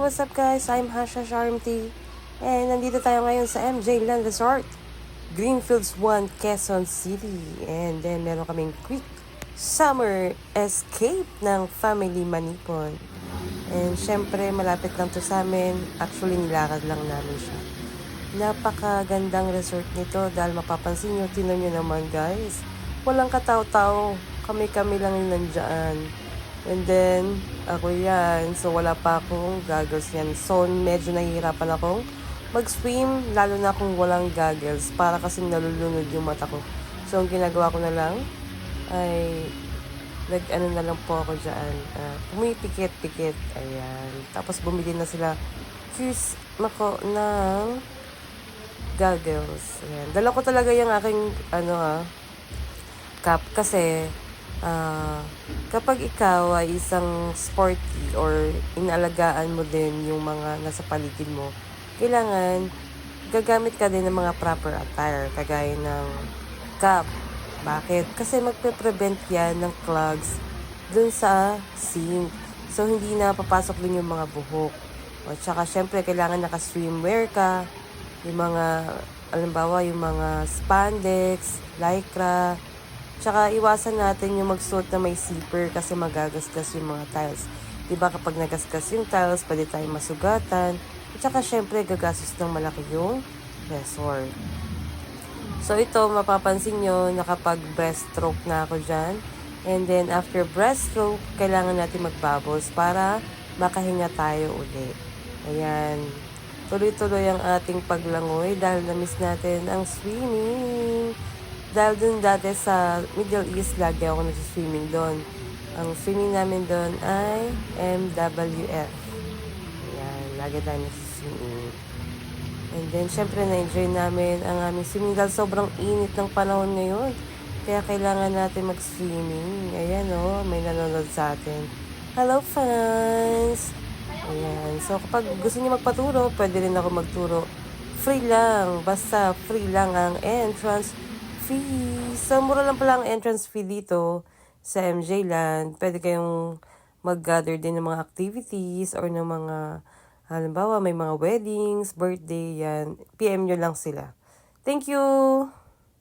what's up guys? I'm Hasha Sharmty. And nandito tayo ngayon sa MJ Land Resort, Greenfields 1, Quezon City. And then meron kaming quick summer escape ng Family Manipon. And syempre malapit lang to sa amin. Actually nilakad lang namin siya. Napakagandang resort nito dahil mapapansin nyo, tinan nyo naman guys. Walang katao-tao. Kami-kami lang yung nandyan. And then, ako yan. So, wala pa akong goggles yan. So, medyo nahihirapan akong mag-swim, lalo na kung walang goggles. Para kasing nalulunod yung mata ko. So, ang ginagawa ko na lang ay nag-ano na lang po ako dyan. Pumipikit-pikit. Ayan. Tapos, bumili na sila nako, ng goggles. Ayan. Dala ko talaga yung aking, cap. Kasi, kapag ikaw ay isang sporty or inaalagaan mo din yung mga nasa paligid mo, kailangan gagamit ka din ng mga proper attire, kagaya ng cap. Bakit? Kasi magpe-prevent yan ng clogs dun sa sink. So, hindi na papasok dun yung mga buhok. O, tsaka, syempre, kailangan naka-swimwear ka. Yung mga, alimbawa, yung mga spandex, lycra. Tsaka iwasan natin yung magsuot na may zipper kasi magagasgas yung mga tiles. Diba kapag nagasgas yung tiles, pwede tayong masugatan. At tsaka syempre gagastos ng malaki yung resort. So ito, mapapansin nyo, nakapag breaststroke na ako dyan. And then after breaststroke, kailangan natin magbubbles para makahinga tayo uli. Ayan. Tuloy-tuloy ang ating paglangoy dahil na-miss natin ang swimming. Dahil dun dati sa Middle East, lagi ako nag-swimming doon. Ang swimming namin doon ay MWF. Ayan, lagi tayo nag-swimming. And then, syempre, na-enjoy namin ang aming swimming dahil sobrang init ng panahon ngayon. Kaya kailangan natin mag-swimming. Ayan o, may nanonood sa atin. Hello, fans! Ayan, so kapag gusto niyo magpaturo, pwede rin ako magturo. Free lang, basta free lang ang entrance fee. So, mura lang pala ang entrance fee dito sa MJ Land. Pwede kayong mag-gather din ng mga activities or ng mga, halimbawa, may mga weddings, birthday, yan. PM nyo lang sila. Thank you!